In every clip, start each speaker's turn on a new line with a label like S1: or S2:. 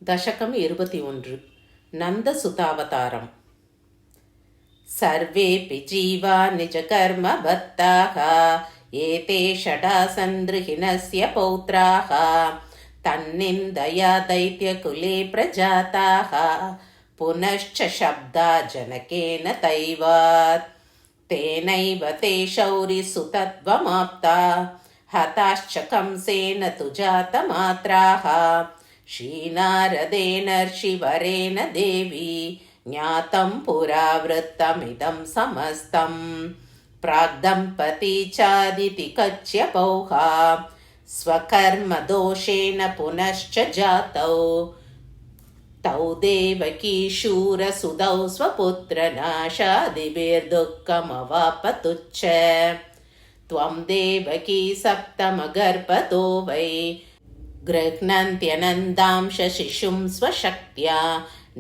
S1: दशकम् 21 नन्दसुतावतारम्। सर्वेऽपि जीवा निजकर्मबद्धाः एते षडासन् द्रुहिणस्य पौत्राः तन्निन्दया दैत्यकुले प्रजाताः पुनश्च शब्दा जनकेन तैवात् तेनैव ते शौरिसुतत्वमाप्ता हताश्च कंसेन तु जातमात्राः श्रीनारदेनर्षिवरेण देवी ज्ञातं पुरा वृत्तमिदं समस्तं प्राग्दम्पती चादिति कच्छपौः स्वकर्मदोषेण पुनश्च जातौ तौ देवकी शूरसुतौ स्वपुत्रनाशादिभिर्दुःखमवापतुच्च त्वं देवकी सप्तमगर्भतो वै गृह्णन्त्यनन्दांश शिशुं स्वशक्त्या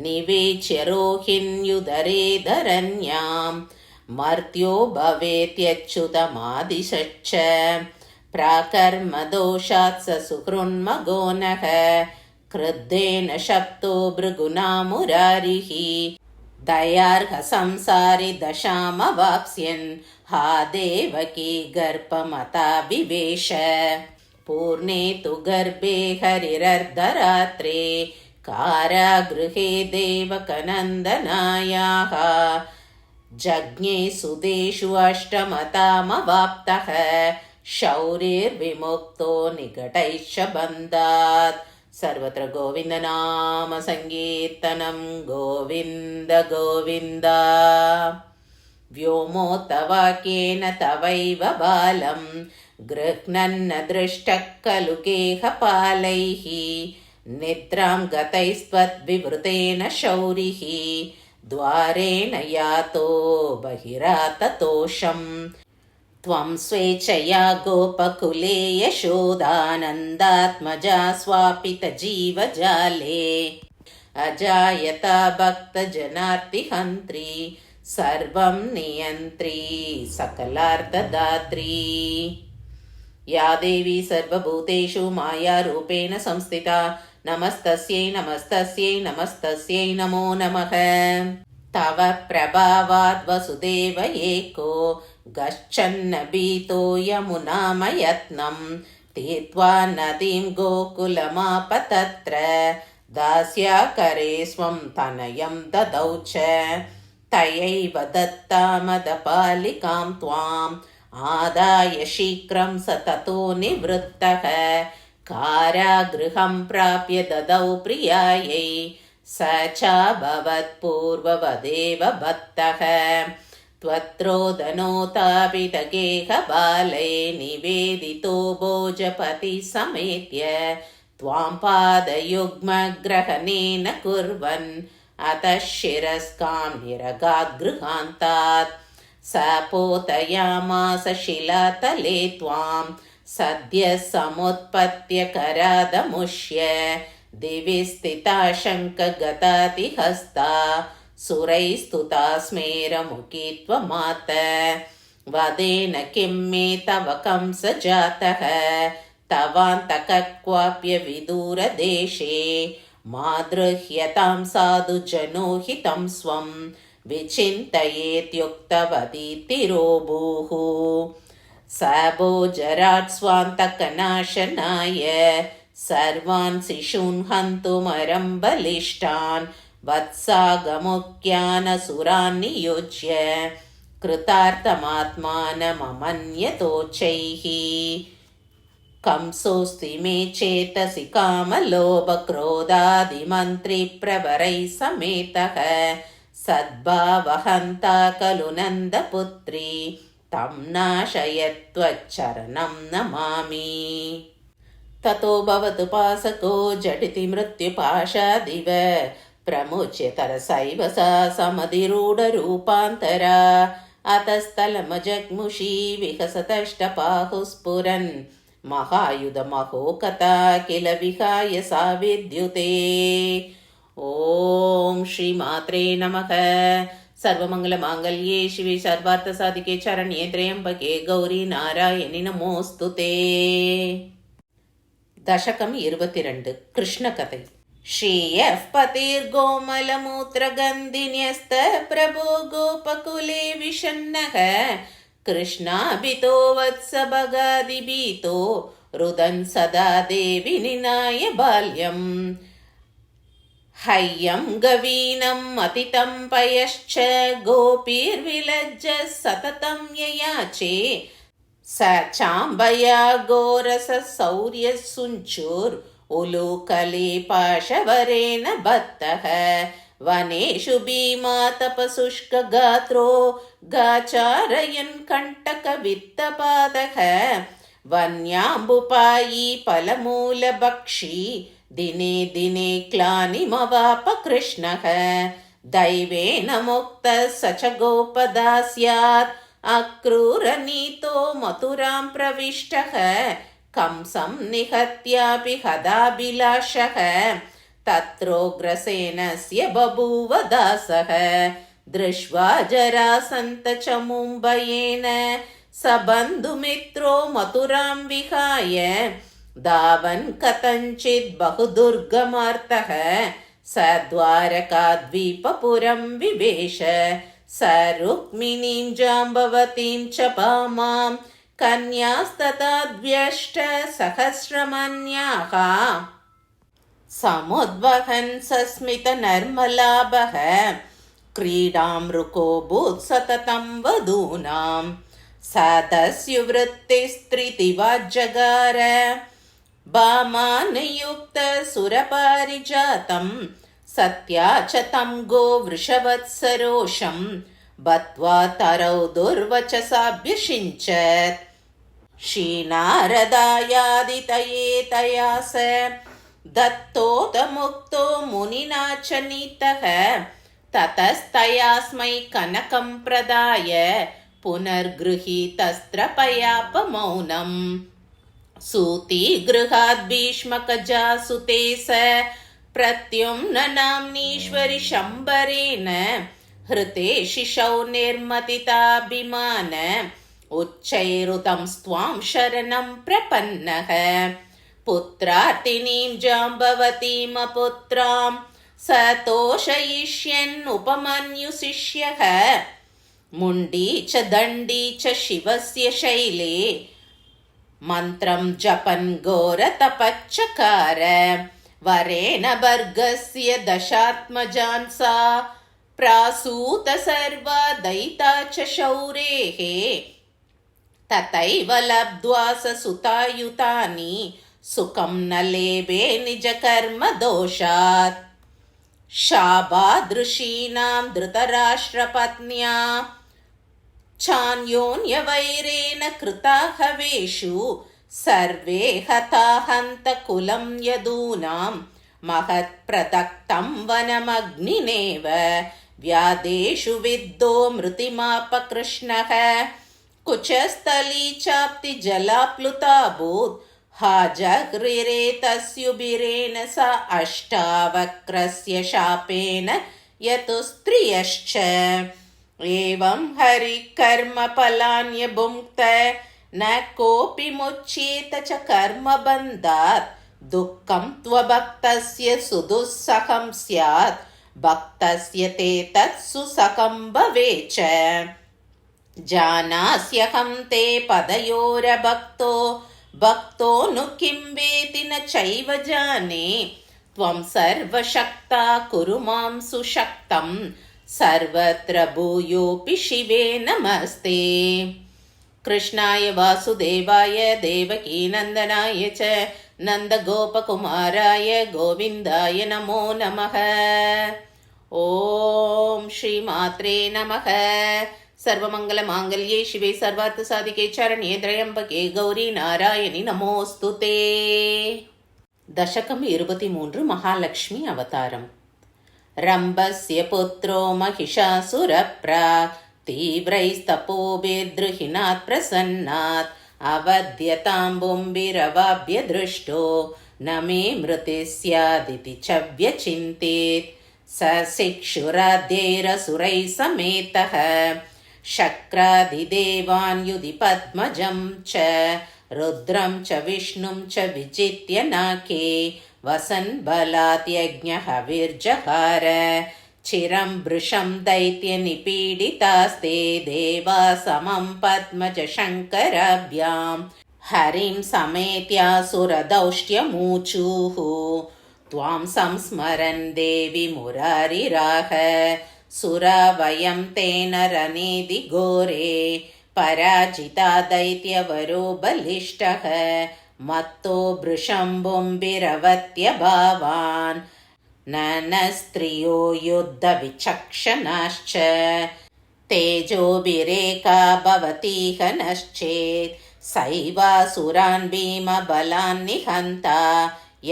S1: निवेच्य रोहिण्युदरे धरण्यां मर्त्यो भवेत्यच्युतमादिशच्च प्राकर्मदोषात् स सुहृन्मगो नः क्रुद्धेन शप्तो भृगुना मुरारिः दयार्ह संसारि दशामवाप्स्यन् हा देवकी गर्भमता विवेश पूर्णे तु गर्भे हरिरर्धरात्रे कारागृहे देवकनन्दनायाः जज्ञे सुदेषु अष्टमतामवाप्तः शौरिर्विमुक्तो निकटैश्च बन्धात्। सर्वत्र गोविन्दनाम संकीर्तनं गोविन्द गोविन्द। व्योमोत्तवाक्येन तवैव बालं गृह्णन्न दृष्टः खलु गेहपालैः निद्रां गतैस्त्वद्विवृतेन शौरिः द्वारेण यातो बहिराततोषम् त्वं स्वेच्छया गोपकुले यशोदानन्दात्मजा स्वापितजीवजाले अजायता भक्तजनार्तिहन्त्री सर्वं नियन्त्री सकलार्थदात्री। या देवी सर्वभूतेषु मायारूपेण संस्थिता नमस्तस्यै नमस्तस्यै नमस्तस्यै नमो नमः। तव प्रभावाद् वसुदेव एको गच्छन्न भीतो यमुनामयत्नं तीर्त्वा नदीं गोकुलमाप तत्र दास्याकरे स्वं तनयं ददौ च तयैव दत्तामदपालिकां त्वाम् आदाय शीघ्रं स ततो निवृत्तः कारागृहं प्राप्य ददौ प्रियायै स चाभवत्पूर्ववदेव भक्तः त्वत्रोदनोतापितगेहबाले निवेदितो भोजपति समेत्य त्वां पादयुग्मग्रहणेन कुर्वन् अतः शिरस्कां निरगात् गृहान्तात् स पोतयामास शिलातले त्वां सद्यः समुत्पत्य करादमुष्य दिवि स्थिता शङ्खगतातिहस्ता सुरैस्तुता स्मेरमुखी त्वमात वदेन किं मे तव कंस जातः तवान्तकः क्वाप्य विदूरदेशे मादृह्यतां साधु जनो हितं स्वं विचिन्तयेत्युक्तवतीतिरोभूः स भोजराट् स्वान्तकनाशनाय सर्वान् शिशून् हन्तुमरं बलिष्ठान् वत्सागमुख्यानसुरान् नियोज्य कृतार्थमात्मानममन्यतोचैः कंसोऽस्ति मे चेतसि कामलोभक्रोधादिमन्त्रिप्रवरैः समेतः सद्भावहन्ता खलु नन्दपुत्री तं नाशयत्वच्चरणं नमामि। ततो भवतु पासको झटिति मृत्युपाशादिव प्रमुच्य तरसैव सा समधिरूढरूपान्तरा अतस्तलमजग्मुषी विहसतष्टबाहुस्फुरन् महायुधमहोकथा किल विहाय सा विद्युते। ॐ श्रीमात्रे नमः। सर्वमङ्गलमाङ्गल्ये शिवे सर्वार्थसाधिके शरण्ये त्र्यम्बके गौरी नारायणि नमोऽस्तुते। दशकम् 22 कृष्णकथै। श्रियः पतिर्गोमलमूत्रगन्धिन्यस्तः प्रभो गोपकुले विषण्णः कृष्णाभितो वत्सभगादिभीतो रुदन् सदा देवि निनाय बाल्यम् हय्यं गवीनम् अतितं पयश्च गोपीर्विलज्जः सततं ययाचे स चाम्बया घोरसशौर्यः सुञ्चुर् उलूकले पाशवरेण बद्धः वनेषु भीमा तपशुष्कगात्रो गाचारयन् कण्टकवित्तपादः वन्याम्बुपायी फलमूलभक्षी दिने दिने ग्लानिमवाप कृष्णः दैवेन मुक्तः स च गोपदास्यात् अक्रूरनीतो मथुरां प्रविष्टः कंसं निहत्यापि हदाभिलाषः तत्रोग्रसेनस्य बभूव दासः दृष्ट्वा जरासन्त च मुम्बयेन स बन्धुमित्रो मथुरां विहाय धावन् कथञ्चित् बहुदुर्गमार्तः स द्वारकाद्वीपपुरं विवेश स रुक्मिणीं जाम्बवतीं च भामां कन्यास्तथाद्व्यष्टसहस्रमन्याः समुद्वहन् सस्मितनर्मलाभः क्रीडां रुकोऽभूत् सततं वधूनां सदस्युवृत्तिस्त्रिदिवाज्जगार भामानुयुक्तसुरपारिजातं सत्या च तं गोवृषवत्सरोषं बत्वा तरौ दुर्वचसाभ्यषिञ्चत् श्रीनारदायादितये तया स दत्तोदमुक्तो मुनिना च नीतः ततस्तयास्मै कनकं प्रदाय पुनर्गृहीतस्त्रपयापमौनम् सूतिगृहाद् भीष्मकजासुते स प्रत्युम्ननाम्नीश्वरि शम्बरेण हृते शिशौ निर्मतिताभिमान उच्चैरुतं स्वां शरणं प्रपन्नः पुत्रार्तिनीं जाम्बवतीमपुत्रां स तोषयिष्यन् उपमन्युशिष्यः मुण्डी च दण्डी च शिवस्य शैले मन्त्रं जपन् घोरतपच्चकार वरेण भर्गस्य दशात्मजान् सा प्रासूत सर्वा दयिता च शौरेः तथैव लब्ध्वा स सुतायुतानि सुखं न लेभे निजकर्मदोषात् शाबादृशीनां धृतराष्ट्रपत्न्या चान्योन्यवैरेण कृताहवेषु सर्वे हताहन्तकुलं यदूनां महत्प्रदक्तं वनमग्निनेव व्यादेषु विद्धो मृतिमापकृष्णः कुचस्थली चाप्ति जलाप्लुताभूत् हाजगृरे तस्युभिरेण सा अष्टावक्रस्य शापेन यतुस्त्रियश्च एवं हरिकर्मफलान्यभुङ्क्त न कोऽपि मुच्येत च कर्मबन्धात् दुःखं त्वभक्तस्य सुदुःसहं स्यात् भक्तस्य ते तत्सुसखं भवेत् च जानास्यहं ते पदयोरभक्तो भक्तो नु किं वेति न चैव जाने त्वं सर्वशक्ता कुरु मां सुशक्तं सर्वत्र भूयोऽपि शिवे नमस्ते। कृष्णाय वासुदेवाय देवकीनन्दनाय च नन्दगोपकुमाराय गोविन्दाय नमो नमः। ॐ श्रीमात्रे नमः। सर्वमङ्गलमाङ्गल्ये शिवे सर्वार्थसाधिके चरण्ये त्र्यम्बके गौरी नारायणि नमोऽस्तुते। दशकम् 23 महालक्ष्मी अवतारम्। रम्भस्य पुत्रो महिषासुरप्राक् तीव्रैस्तपोभिर्द्रुहिणात् प्रसन्नात् अवध्यताम्बुम्बिरवाभ्य दृष्टो न मे मृतिः स्यादिति च व्यचिन्तेत् स शिक्षुराद्यैरसुरैः समेतः शक्रादिदेवान् युधि पद्मजं च रुद्रं च विष्णुं च विजित्य नाके वसन् बलात् यज्ञहविर्जहार चिरं भृशं दैत्यनिपीडितास्ते देवा समं पद्मजशङ्कराभ्यां हरिं समेत्यासुरदौष्ट्यमूचुः त्वां संस्मरन् देवि मुरारिराह सुरा वयं तेन रनेदि घोरे पराजिता दैत्यवरो बलिष्ठः मत्तो भृशम्बुम्बिरवत्यभावान् नस्त्रियो युद्धविचक्षणाश्च तेजोभिरेका भवतीह नश्चेत् सैवासुरान् भीमबलान् निहन्ता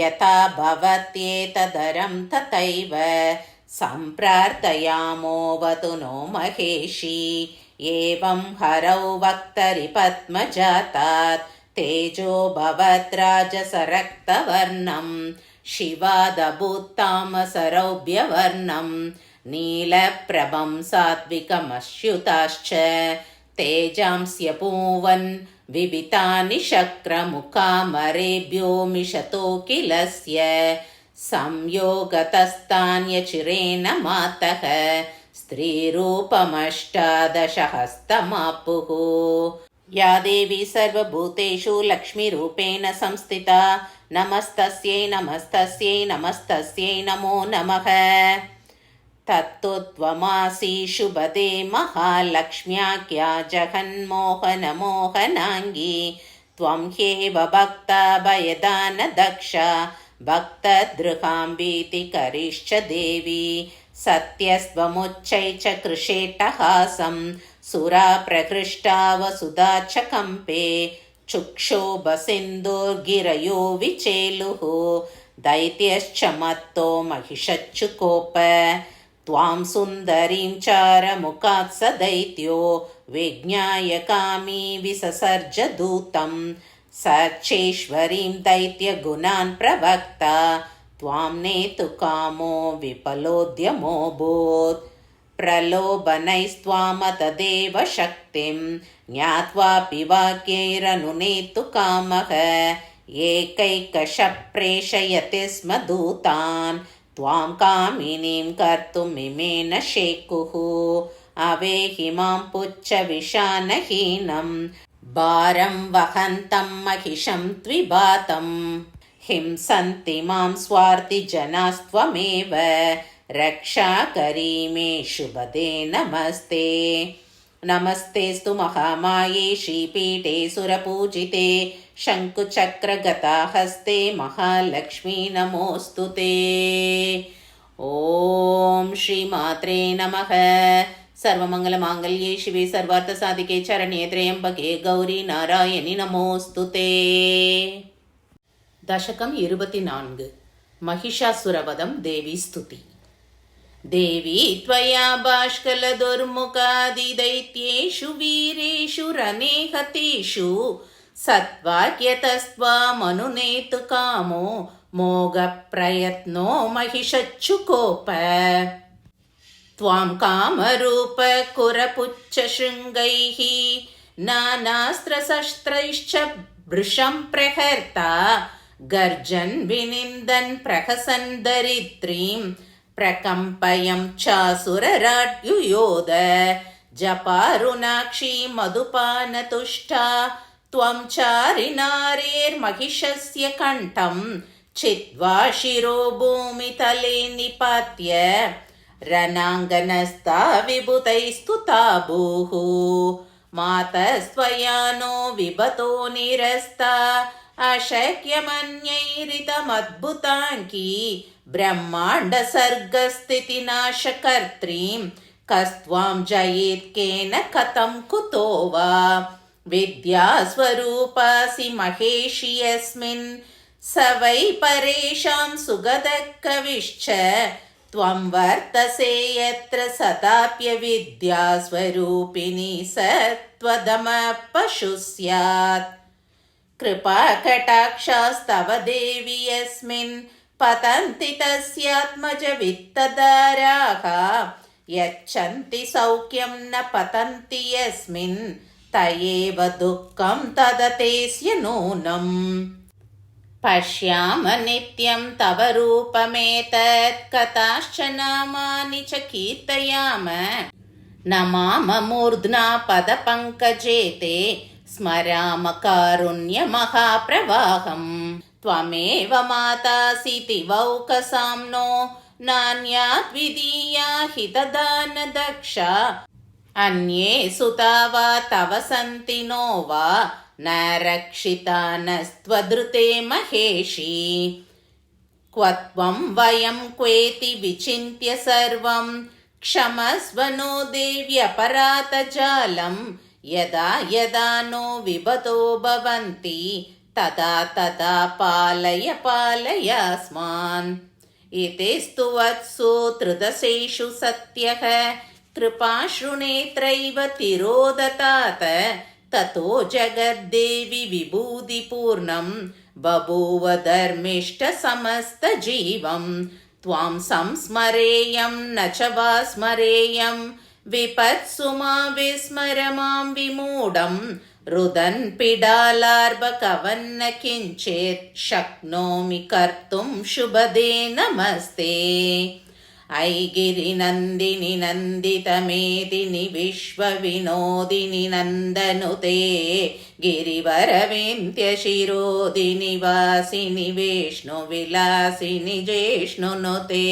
S1: यथा भवत्येतदरं तथैव सम्प्रार्थयामोऽवतु नो महेशी एवं हरौ वक्तरि पद्मजातात् तेजो भवद्राजसरक्तवर्णं शिवादभूत्तामसरौभ्यवर्णं नीलप्रभं सात्विकमश्युताश्च तेजांस्य पूवन् विवितानि शक्रमुखामरेभ्यो मिषतो किलस्य संयोगतस्तान्यचिरेण मातः स्त्रीरूपमष्टादशहस्तमापुः या देवी सर्वभूतेषु लक्ष्मीरूपेण संस्थिता नमस्तस्यै नमस्तस्यै नमस्तस्यै नमो नमः तत्तु त्वमासि शुभदे महालक्ष्म्याख्या जगन्मोहनमोहनाङ्गी त्वं ह्येव भक्ताभयदानदक्षा भक्तदृहाम्बीतिकरिश्च देवी सत्यस्त्वमुच्चै च कृषेटहासं सुरा प्रहृष्टा वसुधा च कम्पे चुक्षोभसिन्धुर्गिरयो विचेलुः दैत्यश्च मत्तो महिषच्चुकोप त्वां सुन्दरीं चारमुखात् स दैत्यो विज्ञाय कामी विससर्ज दूतं सचेश्वरीं दैत्यगुणान् प्रवक्ता त्वां नेतु कामो विफलोद्यमोऽभूत् प्रलोभनैस्त्वामतदेव शक्तिं ज्ञात्वापि वाक्यैरनुनेतु कामः एकैकशः प्रेषयति स्म दूतान् त्वां कामिनीं कर्तुमिमेन शेकुः अवेहि मां पुच्छविषाणहीनं भारं वहन्तं महिषं त्विभातं हिंसन्ति मां स्वार्थिजनास्त्वमेव रक्षाकरी मे शुभदे नमस्ते नमस्तेस्तु महामाये श्रीपीठे सुरपूजिते शङ्कुचक्रगताहस्ते महालक्ष्मी नमोऽस्तु ते। ॐ श्रीमात्रे नमः। सर्वमङ्गलमाङ्गल्ये शिवे सर्वार्थसाधिके शरण्ये त्र्यम्बके गौरी नारायणि नमोऽस्तु ते। दशकम् 24 महिषासुरवधं देवी स्तुति। देवी त्वया बाष्कलदुर्मुखादिदैत्येषु वीरेषु रनेहतेषु सत्वाक्यतस्त्वामनुनेतु कामो मोघप्रयत्नो महिषच्चुकोप त्वां कामरूपकुरपुच्छशृङ्गैः नानास्त्रशस्त्रैश्च भृशं प्रहर्ता गर्जन् विनिन्दन् प्रहसन् दरिद्रीं प्रकम्पयं चासुरराड्युयोध जपारुणाक्षी मधुपानतुष्टा त्वं चारिनारेर्महिषस्य कण्ठं छित्त्वा शिरो भूमितले निपात्य रणाङ्गनस्था विभूतैस्तुता भूः मातस्त्वया नो विभतो निरस्ता अशक्यमन्यैरितमद्भुताङ्की ब्रह्माण्डसर्गस्थितिनाशकर्त्रीं कस्त्वां जयेत् केन कथं कुतो वा विद्यास्वरूपासि महेशि यस्मिन् स वै परेषां सुगतः कविश्च त्वं वर्तसे यत्र सदाप्यविद्यास्वरूपिणी सत्त्वदमपशु स्यात् कृपाकटाक्षास्तव देवि यस्मिन् पतन्ति तस्यात्मजवित्तधाराः यच्छन्ति सौख्यं न पतन्ति यस्मिन् त एव दुःखं तदतेस्य नूनम्। पश्याम नित्यं तव रूपमेतत् कथाश्च नामानि च कीर्तयाम नमाम मूर्ध्ना पदपङ्कजे ते स्मराम कारुण्यमहाप्रवाहम् त्वमेव मातासि दिवौकसाम्नो नान्या द्वितीया हितदान दक्षा अन्ये सुता वा तव सन्ति नो वा न रक्षितानस्त्वदृते महेशी क्व त्वं वयं क्वेति विचिन्त्य सर्वं क्षमस्व नो देव्यपरातजालं यदा यदा नो विपतो भवन्ति तदा तदा पालय पालयास्मान् इति स्तुवत्सु त्रिदशेषु सत्यः कृपाश्रुनेत्रैव तिरोदतात ततो जगद्देवि विभूतिपूर्णं बभूव धर्मिष्ठसमस्तजीवं त्वां संस्मरेयं न च वा स्मरेयं विपत्सु मा विस्मर मां विमूढं रुदन् पिडालार्भकवन्न किञ्चित् शक्नोमि कर्तुं शुभदे नमस्ते ऐगिरिनन्दिनि नन्दितमेदिनि विश्वविनोदिनि नन्दनुते गिरिवरविन्त्यशिरोदिनि वासिनि विष्णुविलासिनि जिष्णुनुते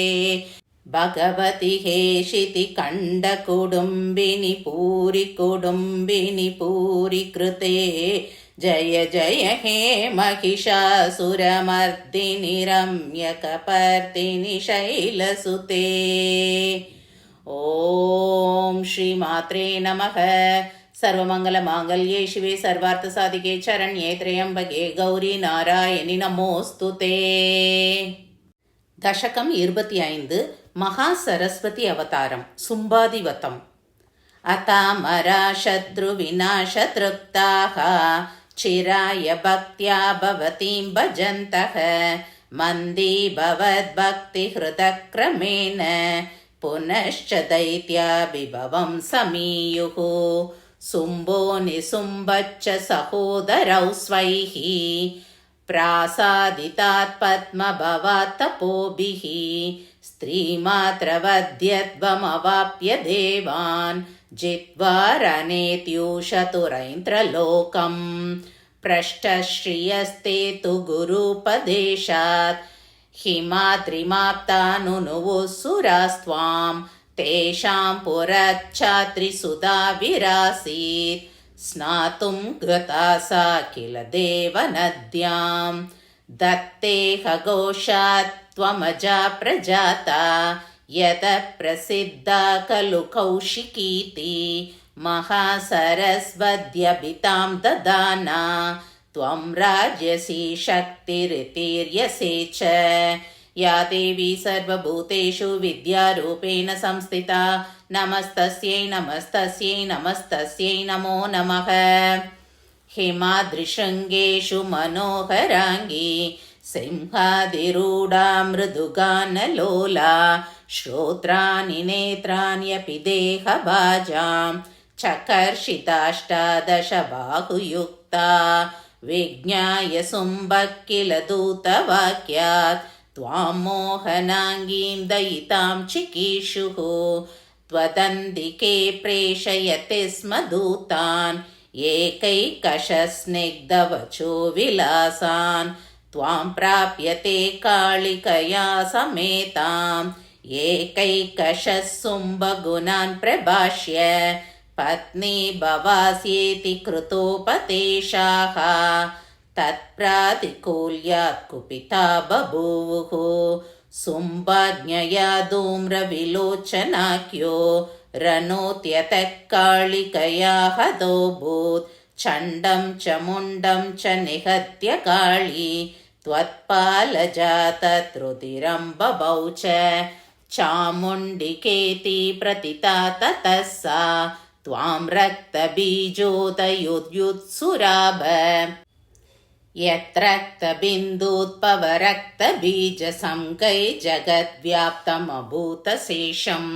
S1: भगवति हेशिति कण्डकुडुम्बिनि पूरि कुडुम्बिनि पूरि कृते जय जय हे महिषासुरमर्दिनि रम्यकपर्दिनि शैलसुते ॐ श्रीमात्रे नमः सर्वमङ्गलमाङ्गल्ये शिवे सर्वार्थसाधिके शरण्ये त्र्यम्बके गौरी नारायणि नमोऽस्तुते दशकम् 25 மகா சரஸ்வதி அவதாரம் சும்பாதிவதம் அதாமரா சத்ரு விநாச திருப்தாக சிராய பக்தியா பவதீம் பஜந்தக மந்தி பவத் பக்தி ஹிருதக்ரமேன புனश्च दैत्याभिभवं समीयुः சும்போ நிசும்பச்ச சகோதரौ ஸ்வைः प्रासादितात् पद्मभवात् तपोभिः स्त्रीमात्रवध्यत्वमवाप्य देवान् जित्वा रनेत्यूषतुरैन्द्रलोकम् पृष्ठश्रियस्ते तु गुरूपदेशात् हिमाद्रिमाप्तानुनुवुः सुरास्त्वां तेषां पुरच्छात्रिसुधा विरासीत् स्नातुं गता सा किल देवनद्यां दत्ते खगोषात् त्वमजा प्रजाता यतः प्रसिद्धा खलु कौशिकीति महासरस्वत्यभितां ददाना त्वं राज्यसि शक्तिरितीर्यसे च या देवी सर्वभूतेषु विद्यारूपेण संस्थिता नमस्तस्यै नमस्तस्यै नमस्तस्यै नमो नमः हिमाद्रिशृङ्गेषु मनोहराङ्गी सिंहादिरूढा मृदुगानलोला श्रोत्राणि नेत्राण्यपि देहभाजां चकर्षिताष्टादश बाहुयुक्ता विज्ञाय सुम्बः किल दूतवाक्यात् त्वां मोहनाङ्गीं दयितां चिकीर्षुः त्वदन्तिके प्रेषयति स्म दूतान् एकैकशस्निग्धवचो विलासान् त्वां प्राप्यते कालिकया समेताम् एकैकशः सुम्बगुणान् प्रभाष्य पत्नी भवास्येति कृतोपदेशाः तत्प्रातिकूल्यात् कुपिता बभूवुः सुम्बाज्ञया धूम्रविलोचनाख्यो रनोत्यतः कालिकया हतोऽभूत् चण्डं च मुण्डं च निहत्य काली त्वत्पालजातरुधिरं बभौ च चामुण्डिकेति प्रतिता ततः सा त्वां रक्तबीजोदयुद्युत्सुराभ यत्रक्तबिन्दूत्पवरक्तबीजसंकै जगद्व्याप्तमभूतशेषं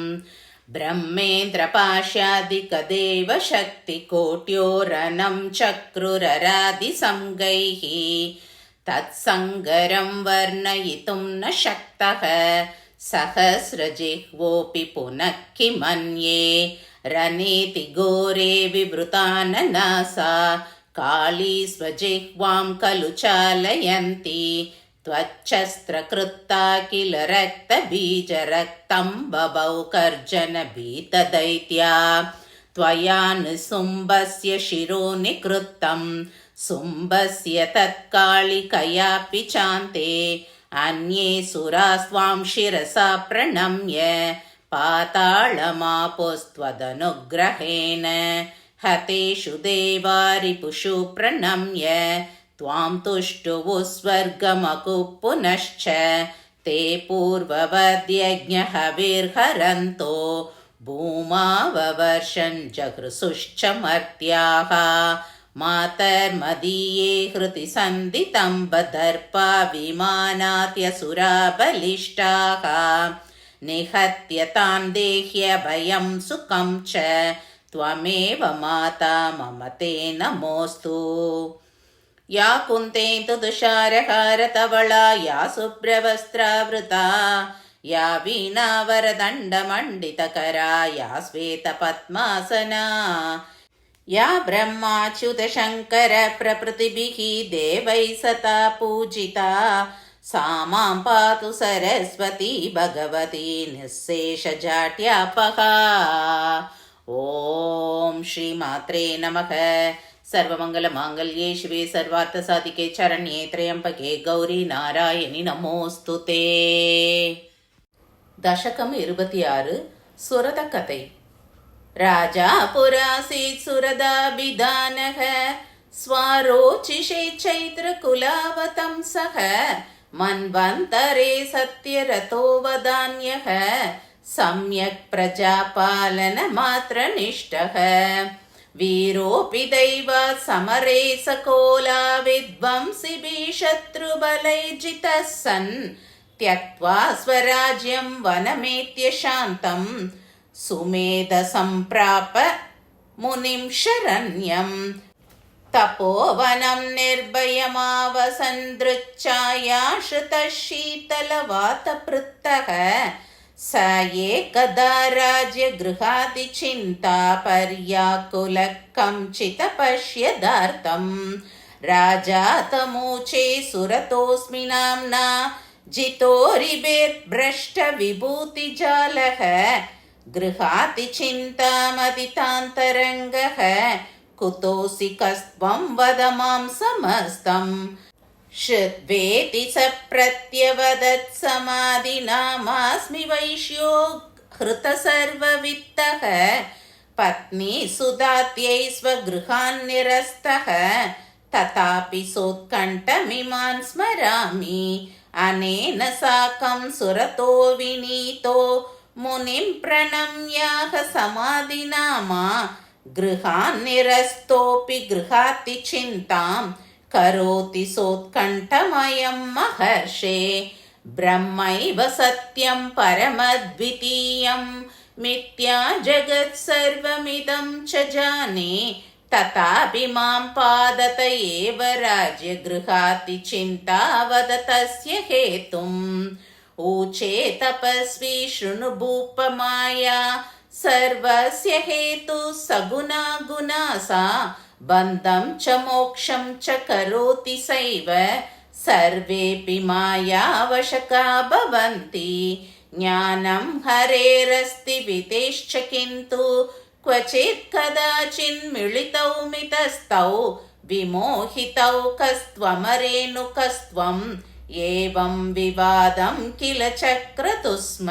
S1: ब्रह्मेन्द्रपाशादिकदेवशक्तिकोट्योरनं चक्रुररादिसंगैः तत्सङ्गरं वर्णयितुं न शक्तः सहस्रजिह्वोऽपि पुनः किमन्ये रनेति घोरे विवृताननासा काली स्वजिह्वां खलु चालयन्ति त्वच्छस्त्रकृत्ता किल रक्तबीजरक्तं बभौ कर्जनभीतदैत्या त्वया निसुम्बस्य शिरो निकृत्तं सुम्बस्य तत्कालिकयापि चान्ते अन्ये सुरास्त्वां शिरसा प्रणम्य पाताळमापोस्त्वदनुग्रहेण हतेषु देवारिपुषु प्रणम्य त्वां तुष्टुवुः स्वर्गमकुः पुनश्च ते पूर्ववद्यज्ञहविर्हरन्तो भूमाववर्षन् जगृसुश्च मर्त्याः मातर्मदीये हृति सन्दितं बदर्पा विमानात्यसुरा बलिष्ठाः निहत्य तान् देह्य भयं सुखं च त्वमेव माता मम ते नमोऽस्तु। या कुन्तेन्दु तुषारहारतवला या शुभ्रवस्त्रावृता या वीणावरदण्डमण्डितकरा या श्वेतपद्मासना या ब्रह्माच्युतशङ्करप्रभृतिभिः देवैः सता पूजिता सा मां पातु सरस्वती भगवती निःशेषजाट्यापहा। ॐ श्रीमात्रे नमः। सर्वमङ्गलमाङ्गल्ये शिवे सर्वार्थसाधिके शरण्ये त्र्यम्बके गौरी नारायणि नमोऽस्तु ते। दशकम् 26 सुरदकथै। राजा पुरासीत् सुरदाभिधानः स्वारोचिषे चैत्रकुलावतंसः मन्वन्तरे सत्यरतो वदान्यः सम्यक् प्रजापालनमात्रनिष्ठः वीरोऽपि दैवात् समरे सकोला विध्वंसिभिः शत्रुबलैर्जितः सन् त्यक्त्वा स्वराज्यं वनमेत्य शान्तं सुमेधसम्प्राप मुनिं शरण्यं तपोवनं निर्भयमावसन् दृच्छायाश्रितः शीतलवातपृत्तः स एकदा राज्यगृहादिचिन्ता पर्याकुलः कञ्चिदपश्यदार्तं राजा तमूचे सुरतोऽस्मि नाम्ना जितोरिभिर्भ्रष्टविभूतिजालः गृहातिचिन्तामदितान्तरङ्गः कुतोऽसि कस्त्वं वद मां समस्तम् श्रुत्वेति स प्रत्यवदत् समाधिनामास्मि वैश्यो हृतसर्ववित्तः पत्नी सुदात्यै स्वगृहान् निरस्तः तथापि सोत्कण्ठमिमान् स्मरामि अनेन साकं सुरतो विनीतो मुनिं प्रणम्याह समाधिनामा गृहान् निरस्तोऽपि गृहाति चिन्तां करोति सोत्कण्ठमयं महर्षे ब्रह्मैव सत्यं परमद्वितीयं मिथ्या जगत् सर्वमिदं च जाने तथापि मां पादत एव राज्यगृहाति चिन्ता वद तस्य हेतुम् ऊचे तपस्वी शृणु भूपमाया सर्वस्य हेतुः सगुणा गुणा सा बन्धं च मोक्षं च करोति सैव सर्वेऽपि मायावशका भवन्ति ज्ञानं हरेरस्ति विदेश्च किन्तु क्वचित् कदाचिन्मिलितौ मितस्तौ विमोहितौ कस्त्वमरेणुकस्त्वम् एवं विवादं किल चक्रतु स्म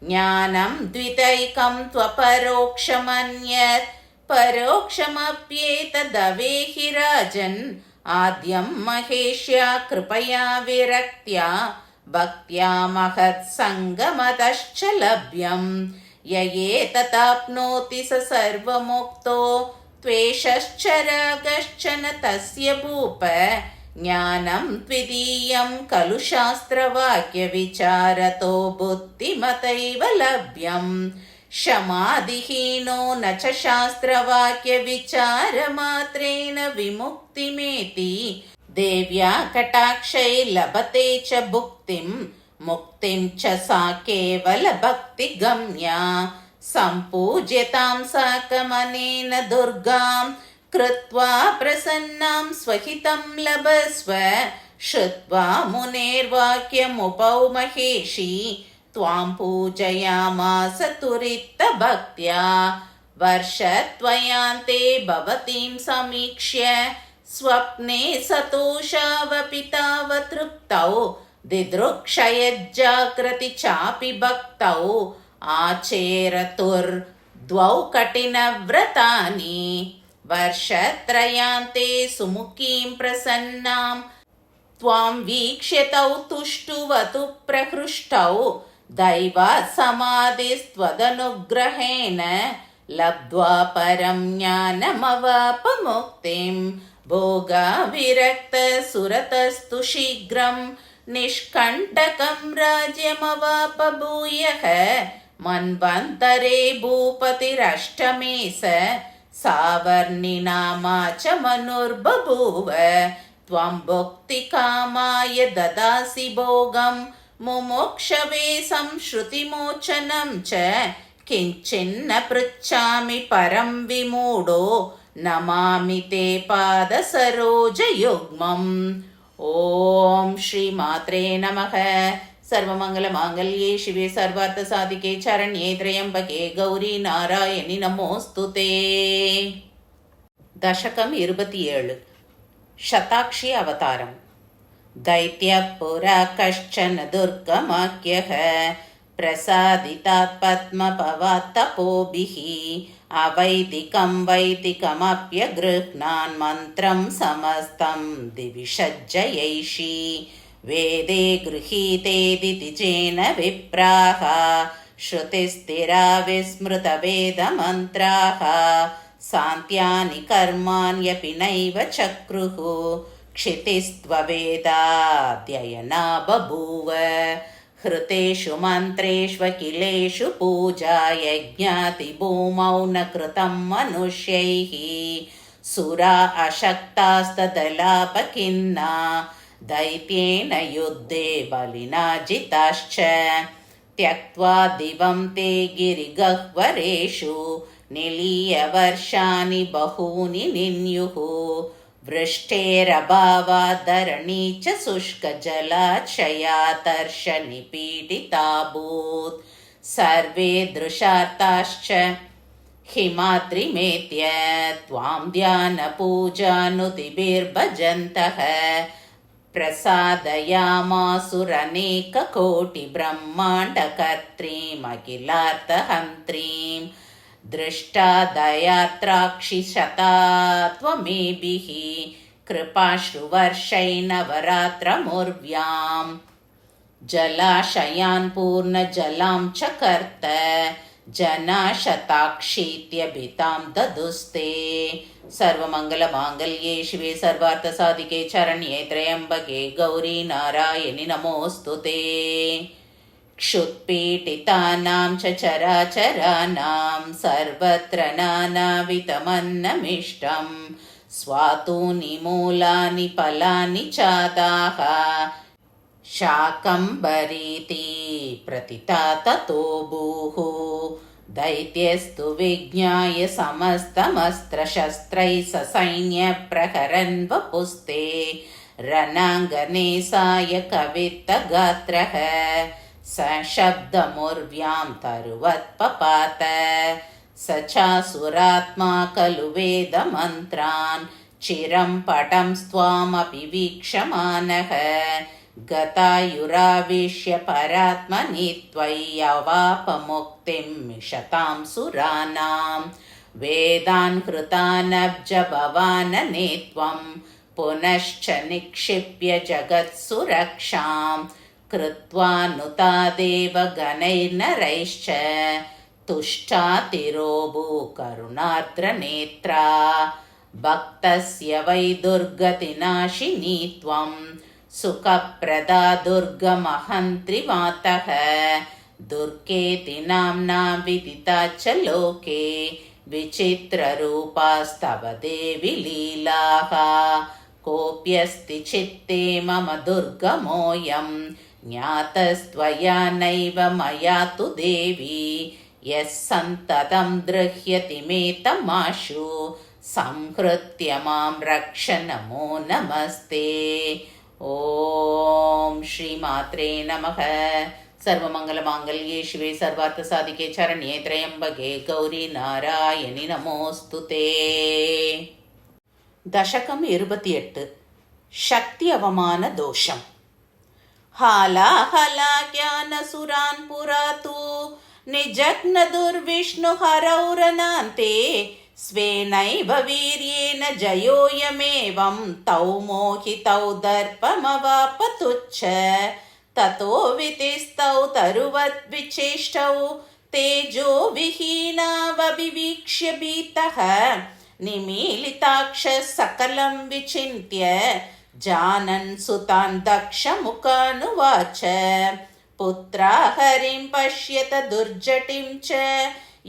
S1: ज्ञानं द्वितैकं त्वपरोक्षमन्यत् परोक्षमप्येतदवेहि राजन् आद्यं महेश्या कृपया विरक्त्या भक्त्या महत्सङ्गमतश्च लभ्यम् य एतदाप्नोति स सर्वमुक्तो त्वेषश्च रागश्च न तस्य भूप ज्ञानं द्वितीयं खलु शास्त्रवाक्यविचारतो बुद्धिमतैव लभ्यम् क्षमादिहीनो न च शास्त्रवाक्यविचारमात्रेण विमुक्तिमेति देव्या कटाक्षै लभते च भुक्तिं मुक्तिं च सा केवलभक्तिगम्या सम्पूज्यतां साकमनेन दुर्गां कृत्वा प्रसन्नां स्वहितं लभस्व श्रुत्वा मुनेर्वाक्यमुपौ महेशी त्वां पूजयामास तुरितभक्त्या वर्षद्वयान्ते भवतीं समीक्ष्य स्वप्ने सतोषावपि तावतृप्तौ दिदृक्षयज्जाग्रति चापि भक्तौ आचेरतुर्द्वौ कठिनव्रतानि वर्षत्रयान्ते सुमुखीं प्रसन्नां त्वां वीक्ष्य तौ तुष्टुवतु प्रहृष्टौ दैवात् समाधिस्त्वदनुग्रहेण लब्ध्वा परं ज्ञानमवापमुक्तिं भोगाभिरक्तसुरतस्तु शीघ्रं निष्कण्टकं राज्यमवाप भूयः मन्वन्तरे भूपतिरष्टमे स सावर्णिनामा च मनुर्बभूव त्वं भुक्तिकामाय ददासि भोगं मुमुक्षवे संश्रुतिमोचनं च किञ्चिन्न पृच्छामि परं विमूढो नमामि ते पादसरोजयुग्मम्। ॐ श्रीमात्रे नमः। सर्वमङ्गलमाङ्गल्ये शिवे सर्वार्थसाधिके शरण्ये त्र्यम्बके गौरी नारायणि नमोऽस्तुते। दशकं 27 शताक्षी अवतारम्। दैत्यः पुरा कश्चन दुर्गमाख्यः प्रसादितात् पद्मपवात् तपोभिः अवैदिकं वैदिकमप्यगृह्णान् मन्त्रं समस्तं दिवि सज्जयैषि वेदे गृहीतेदितिजेन विप्राः श्रुतिस्थिरा विस्मृतवेदमन्त्राः सान्त्यानि कर्माण्यपि नैव चक्रुः क्षितिस्त्ववेदाध्ययना बभूव हृतेषु मन्त्रेष्वखिलेषु पूजा यज्ञातिभूमौ न कृतं मनुष्यैः सुरा अशक्तास्तदलापखिन्ना दैत्येन युद्धे बलिना जिताश्च त्यक्त्वा दिवं ते गिरिगह्वरेषु निलीय वर्षाणि बहूनि निन्युः वृष्टेरभावाद्धरणी च शुष्कजलाक्षयातर्षनिपीडिताभूत् सर्वे दृशार्ताश्च हिमाद्रिमेत्य त्वां ध्यानपूजानुतिभिर्भजन्तः प्रसादयामासुरनेककोटिब्रह्माण्डकर्त्रीमखिलार्थहन्त्रीं दृष्टा दयात्राक्षिशता त्वमेभिः कृपाश्रुवर्षैर्नवरात्रमुर्व्यां जलाशयान् पूर्णजलां च कर्त जनाशताक्षीत्यभितां ददुस्ते। सर्वमङ्गलमाङ्गल्ये शिवे सर्वार्थसाधिके शरण्ये त्र्यम्बके गौरी नारायणि नमोऽस्तुते। क्षुत्पीडितानां च चराचराणां सर्वत्र नानाविधमन्नमिष्टं स्वातूनि मूलानि फलानि चादाः शाकम्भरीति प्रतिता ततो भूः दैत्यस्तु विज्ञाय समस्तमस्त्रशस्त्रैः ससैन्यप्रहरन् वपुस्ते रणाङ्गने सायकवित्तगात्रः सशब्दमुर्व्यां तरुवत्पपात स चासुरात्मा खलु वेदमन्त्रान् चिरं पटं स्वामपि वीक्षमानः गतायुराविश्य परात्मनि त्वय्यवापमुक्तिं मिषतां सुराणां वेदान् हृतानब्जभवानने त्वं पुनश्च निक्षिप्य जगत्सुरक्षां कृत्वा नुता देवगणैर्नरैश्च तुष्टातिरोभू करुणार्द्रनेत्रा भक्तस्य वै दुर्गतिनाशिनी त्वं सुखप्रदा दुर्गमहन्त्रिमातः दुर्गेति नाम्ना विदिता च लोके विचित्ररूपास्तव देवि लीलाः कोऽप्यस्ति चित्ते मम दुर्गमोऽयं ज्ञातस्त्वया नैव मया तु देवी यः सन्ततं दृह्यति मे तमाशु संहृत्य मां रक्ष नमो नमस्ते। ॐ श्रीमात्रे नमः। सर्वमङ्गलमाङ्गल्ये शिवे सर्वार्थसाधिके शरण्ये त्र्यम्बके गौरी नारायणि नमोऽस्तुते। दशकम् 28 शक्ति अवमान दोषम्। हालाहलाज्ञानसुरान् पुरातु निजघ्न दुर्विष्णुहरौरनान्ते स्वेनैव वीर्येण जयोऽयमेवं तौ मोहितौ दर्पमवापतुच्च ततो वितिस्तौ तरुवद्विचेष्टौ तेजो विहीनावभिवीक्ष्य भीतः निमीलिताक्षः सकलं विचिन्त्य जानन् सुतान् दक्षमुखानुवाच पुत्रा हरिं पश्यत दुर्जटिं च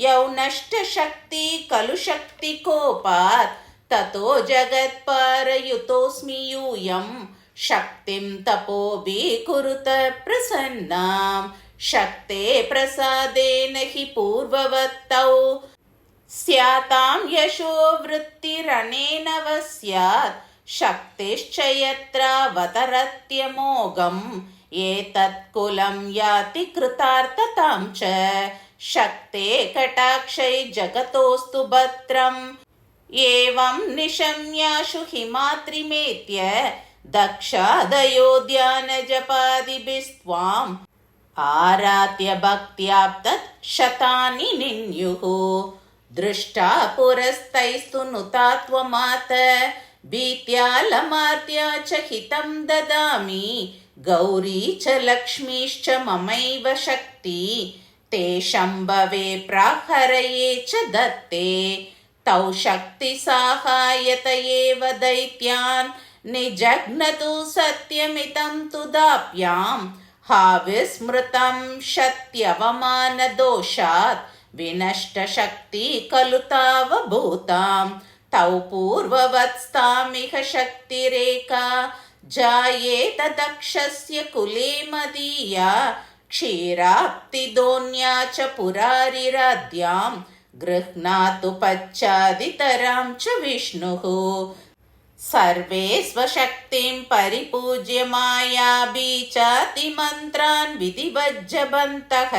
S1: यौनष्टशक्ति खलु शक्तिकोपात् ततो जगत्पारयुतोऽस्मि यूयं शक्तिं तपोभिकुरुत प्रसन्नां शक्ते प्रसादेन हि पूर्ववत्तौ स्यातां यशो वृत्तिरनेन व स्यात् शक्तिश्च यत्रावतरत्यमोघम् एतत् कुलं याति कृतार्थतां च शक्ते कटाक्षै जगतोऽस्तु भद्रम् एवं निशम्याशु हिमात्रिमेत्य दक्षादयोध्यानजपादिभिस्त्वाम् आराध्य भक्त्याप्तत् शतानि निन्युः दृष्टा पुरस्तैस्तु नुता त्वमात भीत्यालमार्त्या च हितं ददामि गौरी च लक्ष्मीश्च ममैव शक्ति ते शम्भवे प्राहरये च दत्ते तौ शक्तिसाहायत एव दैत्यान् निजघ्नतु सत्यमितं तु दाप्याम् हा विस्मृतं शक्त्यवमानदोषात् विनष्टशक्ति खलु तावभूतां तौ पूर्ववत्स्तामिह शक्तिरेका जायेत दक्षस्य कुले मदीया क्षीराप्तिदोन्या च पुरारिराद्यां गृह्णातु पश्चादितरां च विष्णुः सर्वे स्वशक्तिं परिपूज्य मायाबीजातिमन्त्रान् विधिवज्जबन्तः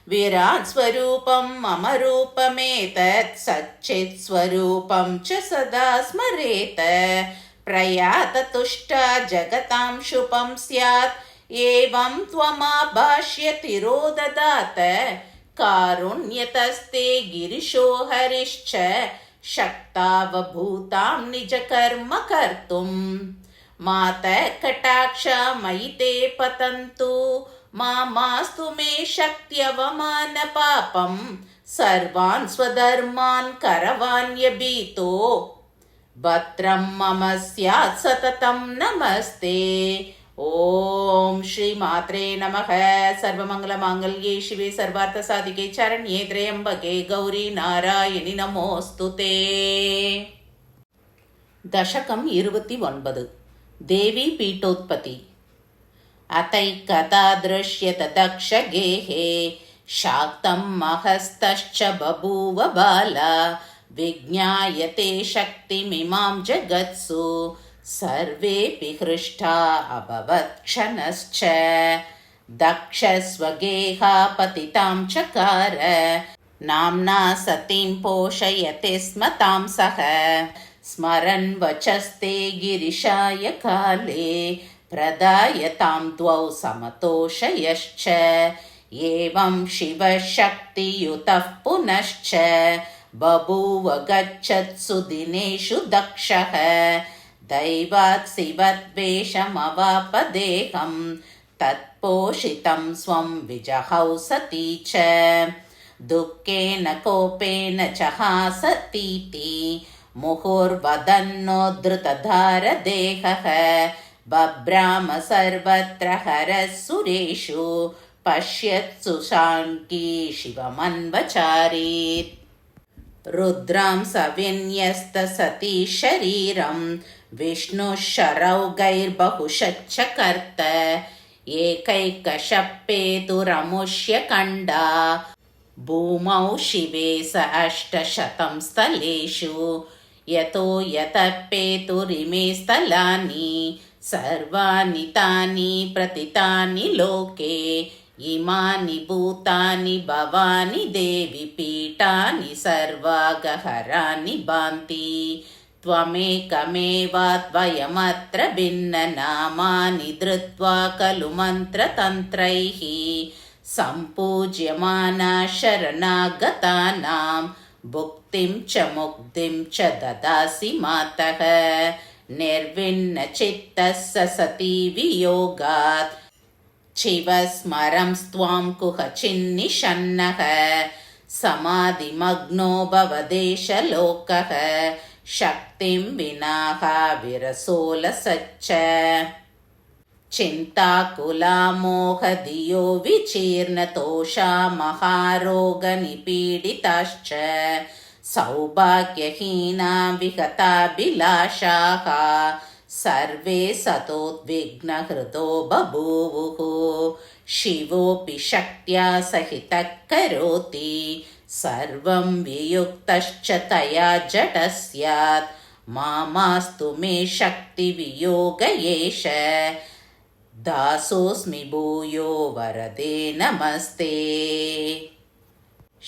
S1: विराट् स्वरूपं मम रूपमेतत् सच्चित् स्वरूपं च सदा स्मरेत प्रयात तुष्टा जगतां शुभं स्यात् एवं त्वमाभाष्य तिरोददात कारुण्यतस्ते गिरिशो हरिश्च शक्तावभूतां निजकर्म कर्तुम् मातः कटाक्षा मयि ते पतन्तु मास्तु मे शक्त्यवमान पापं सर्वान् स्वधर्मान् करवाण्यभीतो भद्रं मम स्यात् सततं नमस्ते। ॐ श्रीमात्रे नमः। सर्वमङ्गलमाङ्गल्ये शिवे सर्वार्थसाधिके शरण्ये त्र्यम्बके गौरी नारायणि नमोऽस्तुते। दशकम् 29 देवी पीठोत्पत्ति। अतैकदा दृश्यत दक्षगेहे शाक्तं महस्तश्च बभूव बाला विज्ञायते शक्तिमिमां जगत्सु सर्वेऽपि हृष्टा अभवत् क्षणश्च दक्षस्वगेहा पतितां चकार नाम्ना सतीं पोषयति स्म तां सः स्मरन् वचस्ते गिरिशाय काले प्रदायतां द्वौ समतोषयश्च एवं शिवशक्तियुतः पुनश्च बभूव गच्छत्सु दिनेषु दक्षः दैवात् शिवद्वेषमवापदेहं तत्पोषितं स्वं विजहौ सती च दुःखेन कोपेन च हासतीति मुहुर्वदन्नोद्धृतधारदेहः बभ्राम सर्वत्र हरः सुरेषु पश्यत्सु शाङ्की शिवमन्वचारीत् रुद्रां सविन्यस्त सती शरीरं विष्णुः शरौगैर्बहुशच्च कर्त एकैकशप्पेतुरमुष्यकण्डा भूमौ शिवे सहस्रशतं स्थलेषु यतो यतपेतुरिमे स्थलानि सर्वाणि तानि प्रतितानि लोके इमानि भूतानि भवानि देवि पीठानि सर्वागहरानि भान्ति त्वमेकमेवाद्वयमत्र भिन्ननामानि धृत्वा खलु मन्त्रतन्त्रैः सम्पूज्यमाना शरणागतानां भुक्तिं च मुक्तिं च ददासि मातः निर्विण्णचित्तः सती वियोगात् शिवस्मरं स्त्वां कुहचिन्निषन्नः समाधिमग्नो भवदेशलोकः शक्तिं विनाः विरसोलसच्च चिन्ताकुला मोहधियो विचीर्णतोषा महारोगनिपीडिताश्च सौभाग्यहीना विगताभिलाषाः सर्वे सतोद्विग्नहृदो बभूवुः शिवोऽपि शक्त्या सहितः करोति सर्वं वियुक्तश्च तया जडः स्यात् मास्तु मे शक्तिवियोग एष दासोऽस्मि भूयो वरदे नमस्ते।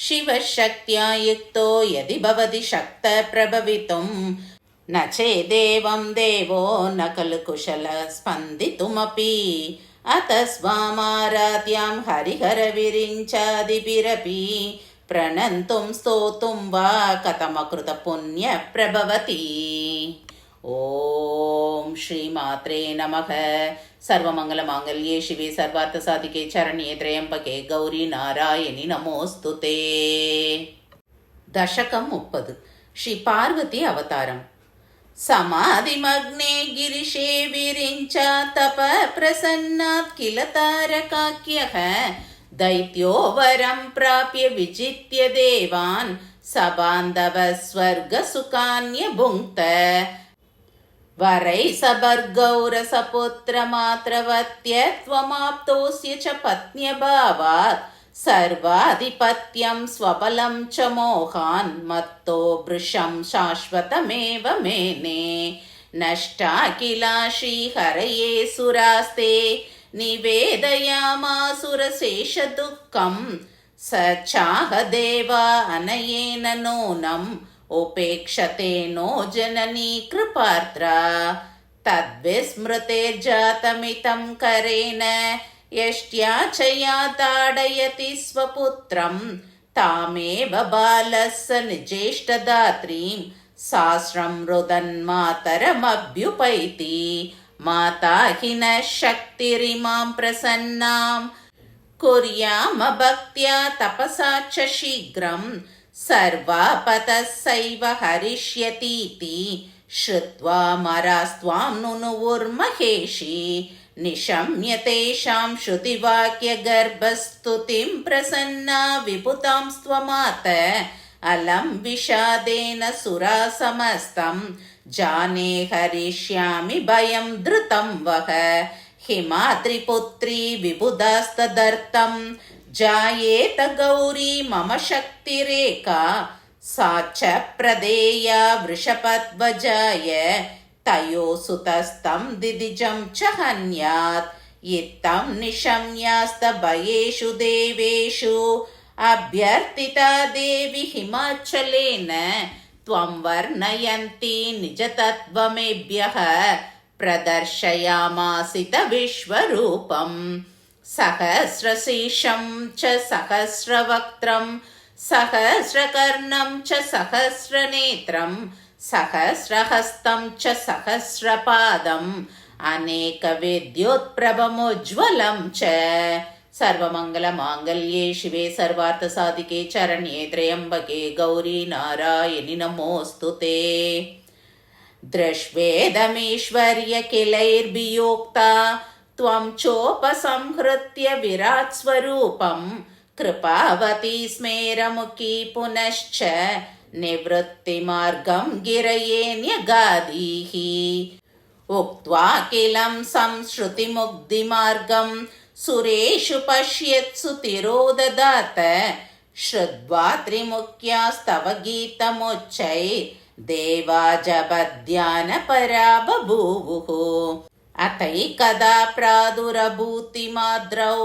S1: शिवशक्त्या युक्तो यदि भवति शक्तः प्रभवितुं न चेदेवं देवो न खलु कुशलः स्पन्दितुमपि अतः स्वामाराध्यां हरिहरविरिञ्चादिभिरपि प्रणन्तुं स्तोतुं वा कथमकृतपुण्यप्रभवति। ॐ श्रीमात्रे नमः। सर्वमङ्गलमाङ्गल्ये शिवे सर्वार्थसाधिके शरण्ये त्र्यम्बके गौरी नारायणि नमोऽस्तुते। दशकं 30 श्री पार्वती अवतारम्। समाधिमग्ने गिरिशे विरिञ्चा तप प्रसन्नात् किल तारकाख्यः दैत्यो वरं प्राप्य विजित्य देवान् सबान्धवः स्वर्गसुखान्यभुङ्क्त वरैः सभर्गौरसपुत्रमात्रवत्य त्वमाप्तोऽस्य च पत्न्यभावात् सर्वाधिपत्यं स्वबलं च मोहान् मत्तो वृषं शाश्वतमेव मेने नष्टा किला श्रीहरये सुरास्ते निवेदयामासुरशेषदुःखं स चाह देवा अनयेन नूनम् उपेक्षते नो जननी कृपार्द्रा तद्विस्मृतेर्जातमितं करेण यष्ट्या च या ताडयति स्वपुत्रं तामेव बालः स निजेष्टदात्रीं सास्रं रुदन्मातरमभ्युपैति माता हि नः शक्तिरिमां प्रसन्नां कुर्याम भक्त्या तपसा च शीघ्रं सर्वापतस्सैव हरिष्यतीति श्रुत्वा मरास्त्वां नुनुवुर्महेशी निशम्य तेषां श्रुतिवाक्यगर्भस्तुतिं प्रसन्ना विपुतां स्वमात अलं विषादेन सुरा समस्तं जाने हरिष्यामि भयं धृतं वः हिमाद्रिपुत्री विबुधास्तदर्थं जायेत गौरी मम शक्तिरेका सा च प्रदेया वृषपध्वजाय तयो सुतस्तं दिदिजं च हन्यात् इत्थं निशम्यास्तभयेषु देवेषु अभ्यर्थिता देवी हिमाचलेन त्वं वर्णयन्ती निजतत्त्वमेभ्यः प्रदर्शयामासित विश्वरूपं सहस्रशीर्षं च सहस्रवक्त्रं सहस्रकर्णं च सहस्रनेत्रं सहस्रहस्तं च सहस्रपादम् अनेकविद्युत्प्रभमुज्ज्वलं च सर्वमङ्गलमाङ्गल्ये शिवे सर्वार्थसाधिके शरण्ये त्र्यम्बके गौरी नारायणि नमोऽस्तुते। दृष्ट्वेदमीश्वर्यकिलैर्भियोक्ता त्वं चोपसंहृत्य विराट्स्वरूपं कृपावती स्मेरमुखी पुनश्च निवृत्तिमार्गं गिरयेऽन्यगाधीः उक्त्वा किलं संश्रुतिमुक्तिमार्गं सुरेषु पश्यत्सु तिरोददात श्रुत्वा त्रिमुख्यास्तव गीतमुच्चै देवा जपध्यानपरा बभूवुः अथैकदा प्रादुरभूतिमाद्रौ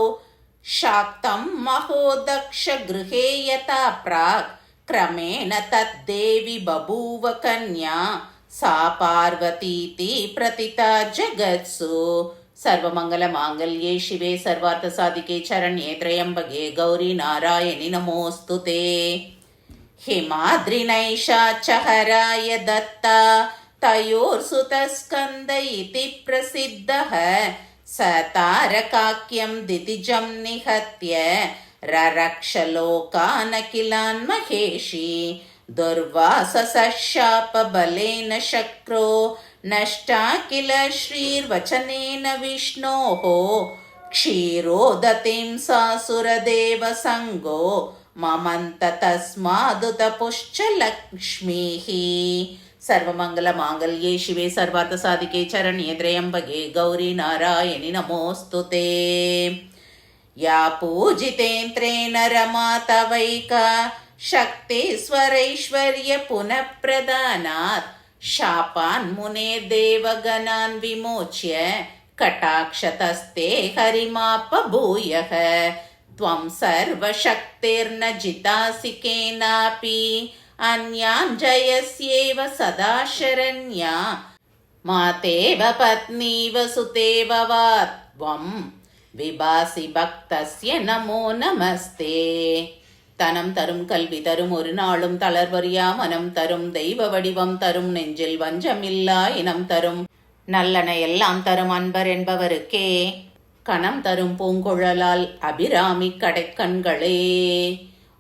S1: शाक्तं महोदक्षगृहे यथा प्राक् क्रमेण तद्देवी बभूव कन्या सा पार्वतीति प्रतिता जगत्सु सर्वमङ्गलमाङ्गल्ये शिवे सर्वार्थसाधिके शरण्ये त्र्यम्बके गौरी नारायणि नमोऽस्तुते हिमाद्रिनैषा च हराय दत्ता तयोर्सुतस्कन्द इति प्रसिद्धः स तारकाख्यं दितिजं निहत्य ररक्ष लोकानखिलान् महेशी दुर्वाससशापबलेन शक्रो नष्टा किल श्रीर्वचनेन विष्णोः क्षीरोदतीं सासुरदेवसङ्गो ममन्त तस्मादुतपुश्च लक्ष्मीः सर्वमङ्गलमाङ्गल्ये शिवे सर्वार्थसाधिके शरण्ये त्र्यम्बके गौरी नारायणि नमोऽस्तुते या पूजितेन्द्रेण रमा तवैका शक्तिस्वरैश्वर्य पुनः प्रदानात् शापान् मुनेर्देवगणान् विमोच्य कटाक्षतस्ते हरिमापभूयः त्वं सर्वशक्तिर्न जितासि केनापि अन्यान् जयस्येव सदा शरण्या मातेव पत्नीव सुतेव वा त्वं विभासि भक्तस्य नमो नमस्ते தனம் தரும் கல்வி தரும் ஒரு நாளும் தளர்வறியா மனம் தரும் தெய்வ வடிவம் தரும் நெஞ்சில் வஞ்சமில்லா இனம் தரும் நல்லன எல்லாம் தரும் அன்பர் என்பவருக்கே கணம் தரும் பூங்குழலால் அபிராமி கடைக்கண்களே.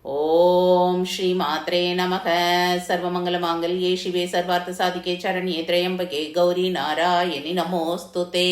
S1: ஓம் ஸ்ரீ மாத்ரே நமக. சர்வமங்கல மாங்கல்யே சிவே சர்வார்த்த சாதிகே சரண்யே த்ரயம்பகே கௌரி நாராயணி நமோஸ்துதே.